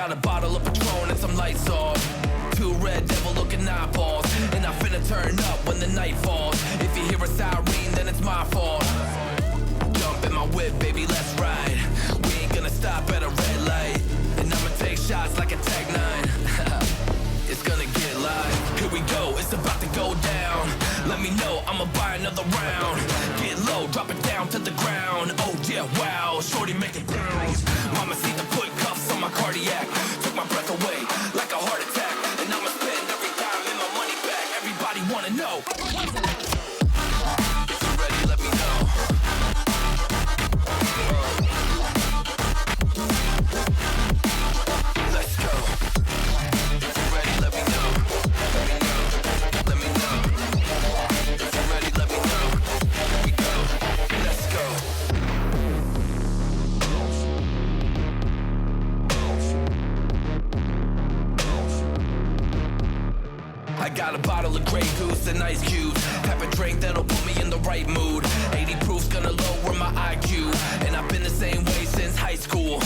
got a bottle of Patron and some lights off. Two red devil looking eyeballs, and I finna turn up when the night falls. If you hear a siren, then it's my fault. Jump in my whip, baby, let's ride. We ain't gonna stop at a red light, and I'ma take shots like a Tech 9. It's gonna get live. Here we go, it's about to go down. Let me know, I'ma buy another round. Get low, drop it down to the ground. Oh yeah, wow, shorty making pounds. Mama see the put cuffs on my cardiac. Took my breath away like a heart attack. And I'ma spend every dime in my money back. Everybody wanna know. If you're ready, let me know. Let's go. If you're ready, let me know. Let me know. Let me know. If you're ready, let me know. Here we go. Let's go. I got a bottle of Grey Goose and ice cubes. Have a drink that'll put me in the right mood. 80 proof's gonna lower my IQ, and I've been the same way since high school.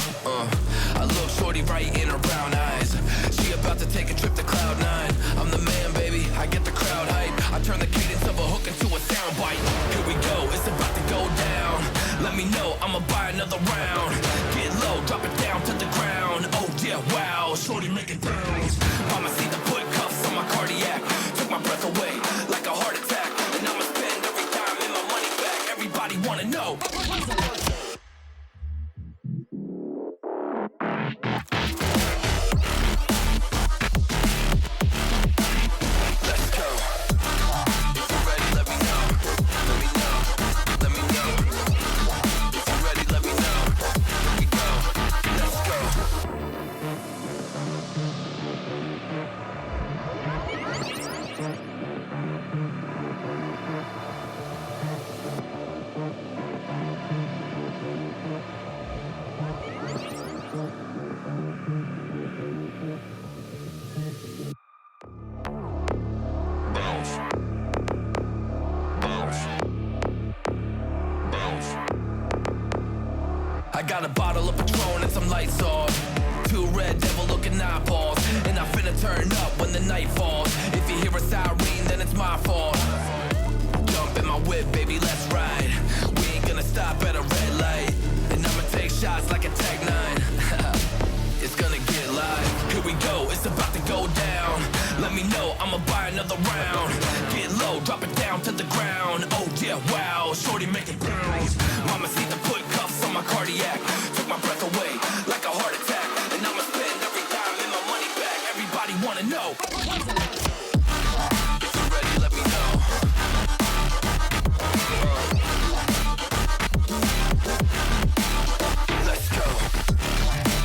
I look shorty right in her brown eyes. She about to take a trip to Cloud 9. I'm the man, baby, I get the crowd hype. I turn the cadence of a hook into a soundbite. Here we go, it's about to go down. Let me know, I'ma buy another round. Get low, drop it down to the ground. Oh yeah, wow, shorty making pounds. Mama see the put cuffs on my cardiac. Took my breath away like a heart attack. And I'ma spend every dime in my money back. Everybody wanna know. Let's go. If you're ready, let me know. Let me know. Let me know. If you're ready, let me know. Here we go. Let's go. Bounce. Bounce. Bounce. I got a bottle of Patron and some lights off. Two red devil looking eyeballs, and I finna turn up when the night falls. If you hear a siren, then it's my fault. Jump in my whip, baby, let's ride. We ain't gonna stop at a red light, and I'ma take shots like a Tech 9. It's gonna get live. Here we go, it's about to go down. Let me know, I'ma buy another round. Get low, drop it down to the ground. Oh yeah, wow, shorty making pounds. Mama see the put cuffs on my cardiac. Took my breath away like a heart attack. And I'ma spend every dime in my money back. Everybody wanna know. If you're ready, let me know. Let's go.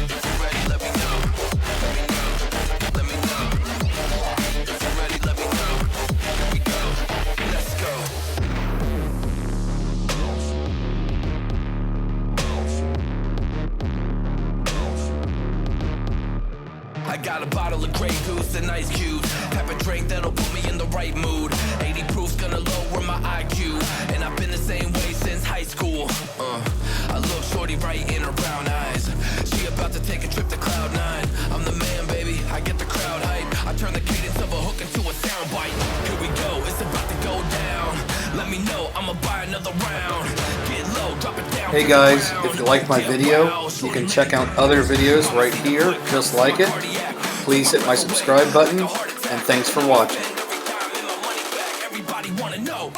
If you're ready, let me know. Let me know. Let me know. If you're ready, let me know. Here we go. Let's go. I got a bottle of Grey Goose and ice cubes. Have a drink that'll put me in the right mood. 80 proof's gonna lower my IQ, and I've been the same way since high school. I look shorty right in her brown eyes. She about to take a trip to Cloud 9. I'm the man, baby, I get the crowd hype. I turn the cadence of a hook into a soundbite. Here we go, it's about to go down. Let me know, I'ma buy another round. Get low, drop it down. Hey guys, if you like my video, you can check out other videos right here, just like it. Please hit my subscribe button, and thanks for watching. Everybody wanna know.